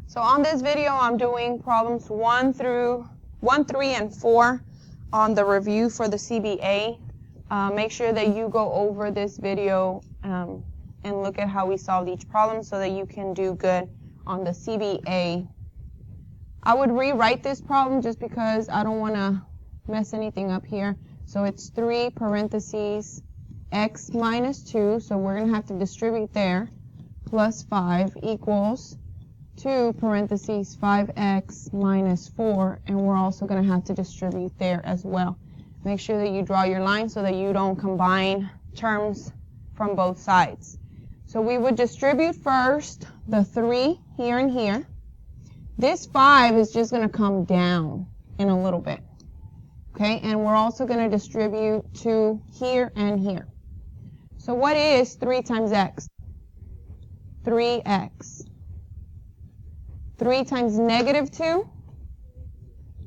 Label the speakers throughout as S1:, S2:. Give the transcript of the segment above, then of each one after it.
S1: So on this video, I'm doing problems 1, 3, and 4 on the review for the CBA. Make sure that you go over this video and look at how we solved each problem so that you can do good on the CBA. I would rewrite this problem just because I don't want to mess anything up here. So it's 3 parentheses x minus 2, so we're going to have to distribute there, plus 5 equals 2 parentheses 5x minus 4, and we're also going to have to distribute there as well. Make sure that you draw your line so that you don't combine terms from both sides. So we would distribute first the 3 here and here. This 5 is just going to come down in a little bit. Okay, and we're also going to distribute 2 here and here. So what is 3 times x? 3x. 3 times negative 2?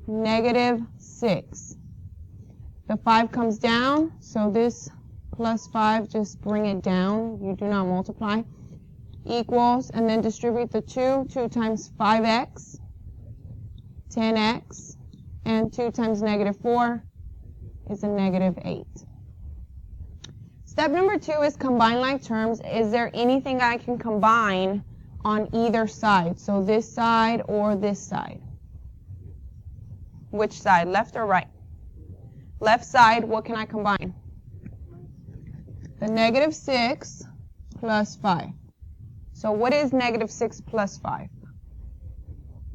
S1: Negative 6. The 5 comes down, so this plus 5, just bring it down. You do not multiply. Equals, and then distribute the 2. 2 times 5x, 10x, and 2 times negative 4 is a negative 8. Step number 2 is combine like terms. Is there anything I can combine on either side? So this side or this side. Which side, left or right? Left side, what can I combine? The negative 6 plus 5. So what is negative 6 plus 5?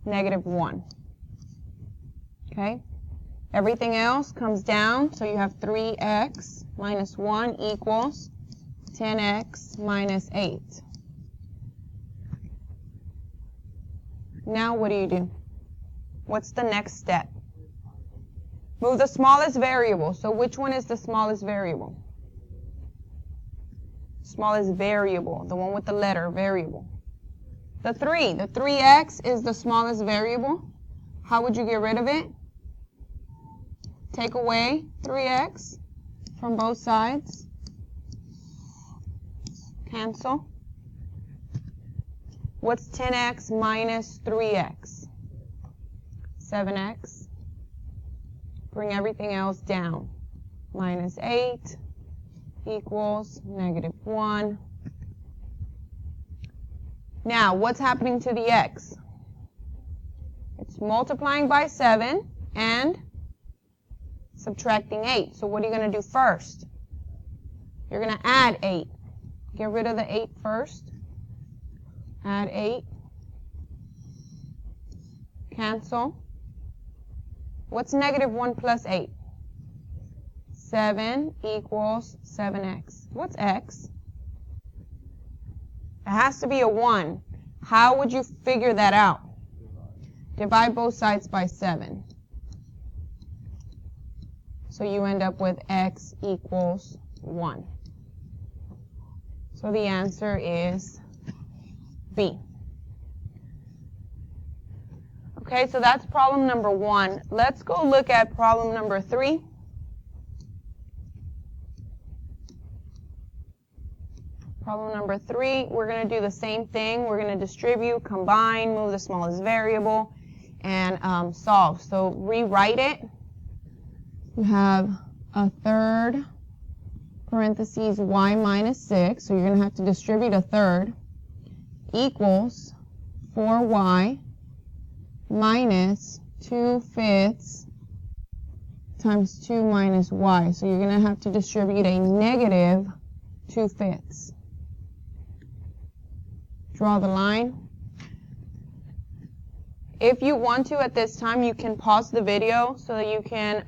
S1: Negative 1. Okay? Everything else comes down, so you have 3x minus 1 equals 10x minus 8. Now what do? What's the next step? Move the smallest variable. So which one is the smallest variable? Smallest variable, the one with the letter variable. The 3. The 3x is the smallest variable. How would you get rid of it? Take away 3x from both sides. Cancel. What's 10x minus 3x? 7x. Bring everything else down. Minus 8 equals negative 1. Now, what's happening to the x? It's multiplying by 7 and subtracting 8. So what are you going to do first? You're going to add 8. Get rid of the 8 first. Add 8. Cancel. What's negative 1 plus 8? 7 equals 7x. What's x? It has to be a 1. How would you figure that out? Divide both sides by 7. So you end up with x equals 1. So the answer is B. Okay, so that's problem number 1. Let's go look at problem number 3. Problem number 3, we're going to do the same thing. We're going to distribute, combine, move the smallest variable, and solve. So rewrite it. You have a third parentheses y minus 6, so you're going to have to distribute a third, equals 4y minus 2/5 times 2 minus y. So you're going to have to distribute a negative 2/5. Draw the line. If you want to at this time, you can pause the video so that you can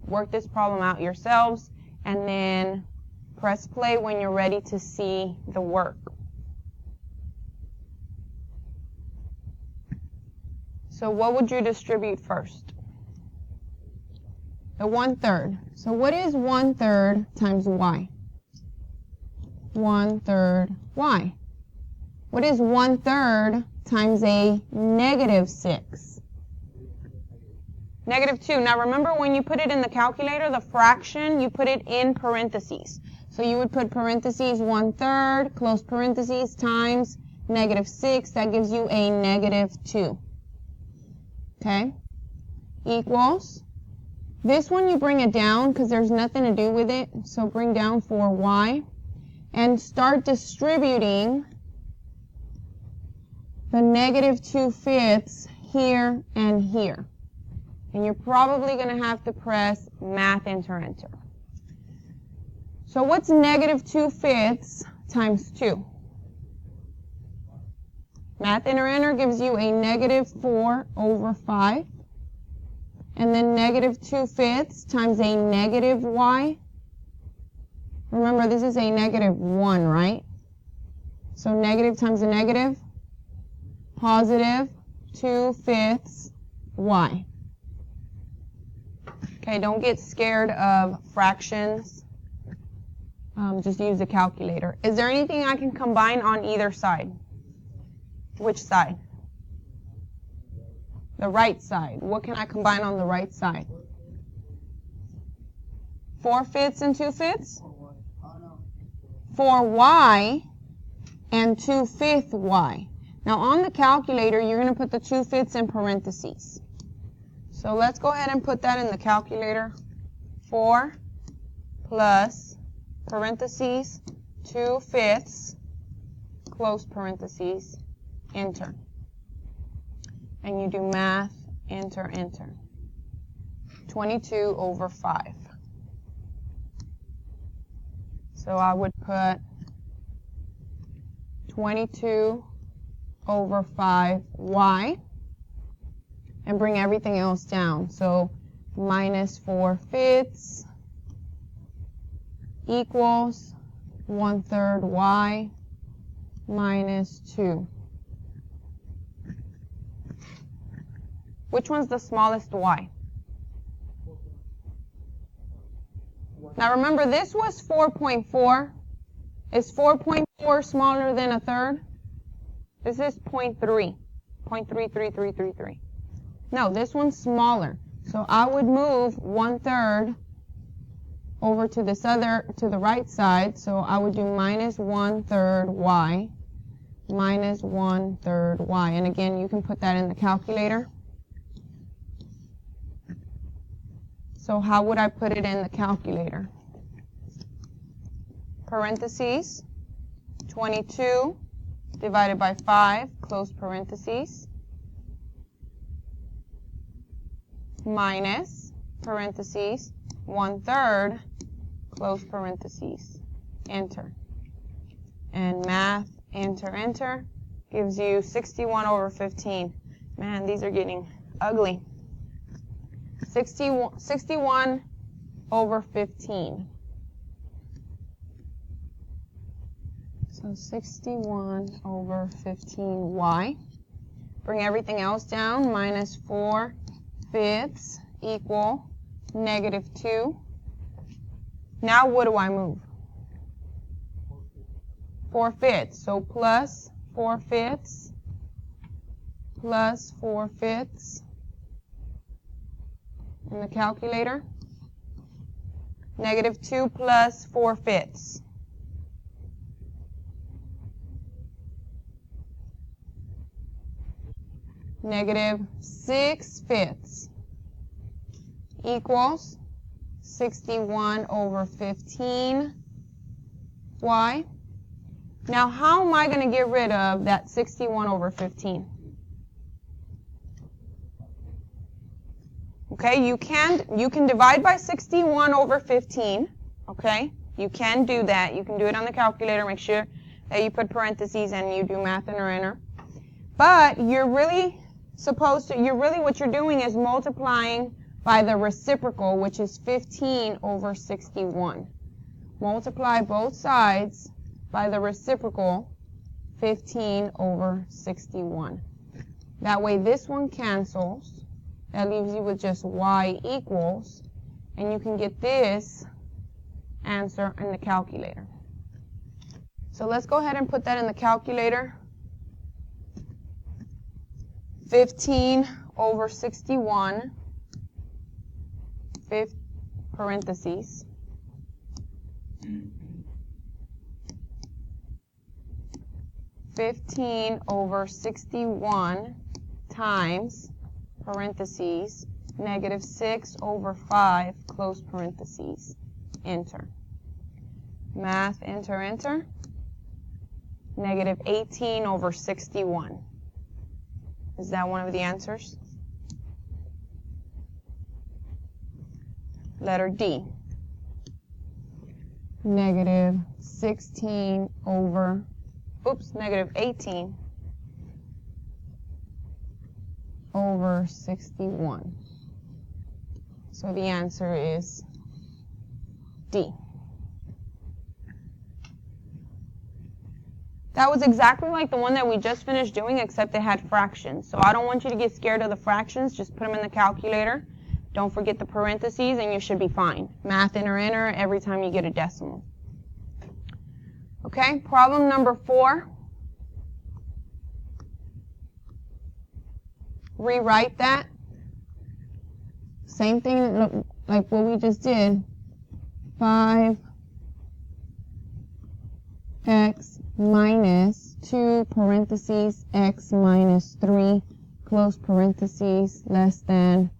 S1: work this problem out yourselves, and then press play when you're ready to see the work. So what would you distribute first? The 1/3. So what is 1/3 times y? 1/3 y. What is 1/3 times a negative 6? Negative 2. Now remember, when you put it in the calculator, the fraction, you put it in parentheses. So you would put parentheses 1/3, close parentheses, times negative 6, that gives you a negative 2. Okay? Equals. This one you bring it down because there's nothing to do with it. So bring down 4y. And start distributing the negative 2/5 here and here. And you're probably going to have to press math enter. So what's negative 2/5 times 2? Math enter gives you a negative 4/5. And then negative 2/5 times a negative y. Remember, this is a negative 1, right? So negative times a negative, positive 2/5 y. Okay, don't get scared of fractions. Just use the calculator. Is there anything I can combine on either side? Which side? The right side. What can I combine on the right side? 4/5 and 2/5? 4y and 2/5 y. Now on the calculator, you're going to put the 2/5 in parentheses. So let's go ahead and put that in the calculator. 4 plus parentheses 2/5, close parentheses, enter. And you do math, enter. 22/5. So I would put 22/5y and bring everything else down. So minus 4/5 equals 1/3 y minus 2. Which one's the smallest y? Now remember, this was 4.4. Is 4.4 smaller than 1/3? This is 0.3. 0.33333. No, this one's smaller. So I would move 1/3 over to this to the right side. So I would do minus 1/3 y minus 1/3 y. And again, you can put that in the calculator. So how would I put it in the calculator? Parentheses, 22 divided by 5, close parentheses, minus, parentheses, 1/3, close parentheses, enter. And math, enter, gives you 61/15. Man, these are getting ugly. 61/15. So 61/15y. Bring everything else down. Minus 4/5 equal negative 2. Now what do I move? 4/5. So plus 4/5 plus 4/5 in the calculator. Negative 2 plus 4/5. Negative 6/5 equals 61/15 y. Now how am I going to get rid of that 61/15? Okay, you can divide by 61/15. Okay, you can do that. You can do it on the calculator. Make sure that you put parentheses and you do math enter. But what you're doing is multiplying by the reciprocal, which is 15/61. Multiply both sides by the reciprocal, 15/61. That way this one cancels. That leaves you with just y equals, and you can get this answer in the calculator. So let's go ahead and put that in the calculator. 15/61, parentheses, 15 over 61 times, parentheses, negative 6 over 5, close parentheses. Enter. Math, enter, enter. Negative 18 over 61. Is that one of the answers? Letter D. Negative 16 over, negative 18 over 61. So the answer is D. That was exactly like the one that we just finished doing, except it had fractions. So I don't want you to get scared of the fractions. Just put them in the calculator. Don't forget the parentheses, and you should be fine. Math, enter, enter, every time you get a decimal. Okay, problem number 4. Rewrite that. Same thing like what we just did. 5x minus 2 parentheses x minus 3 close parentheses less than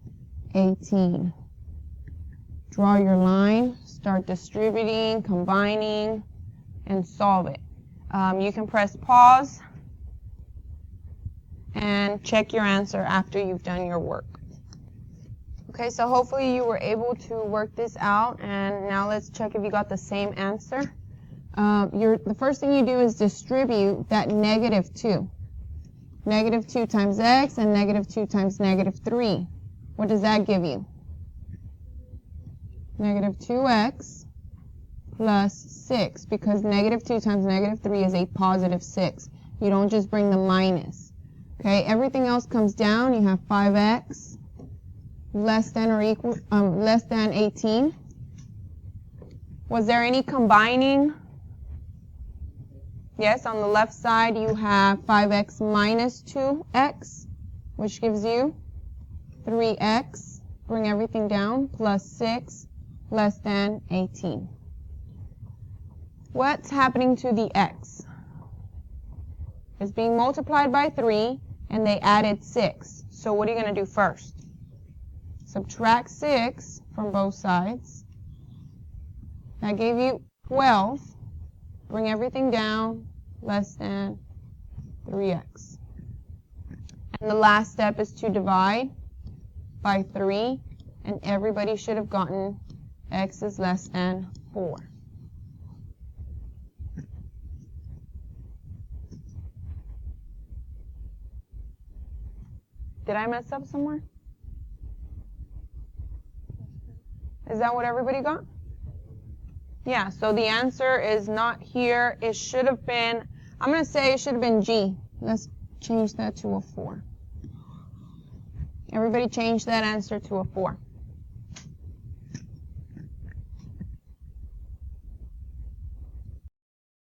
S1: 18. Draw your line, start distributing, combining, and solve it. You can press pause and check your answer after you've done your work. Okay, so hopefully you were able to work this out, and now let's check if you got the same answer. The first thing you do is distribute that negative 2. Negative 2 times x and negative 2 times negative 3. What does that give you? Negative 2x plus 6, because negative 2 times negative 3 is a positive 6. You don't just bring the minus. Okay, everything else comes down. You have 5x less than or equal, less than 18. Was there any combining? Yes, on the left side you have 5x minus 2x, which gives you 3x, bring everything down, plus 6, less than 18. What's happening to the x? It's being multiplied by 3, and they added 6. So what are you going to do first? Subtract 6 from both sides. That gave you 12. Bring everything down, less than 3x. And the last step is to divide by 3, and everybody should have gotten x is less than 4. Did I mess up somewhere? Is that what everybody got? Yeah, so the answer is not here. It should have been, I'm going to say it should have been G. Let's change that to a 4. Everybody change that answer to a 4.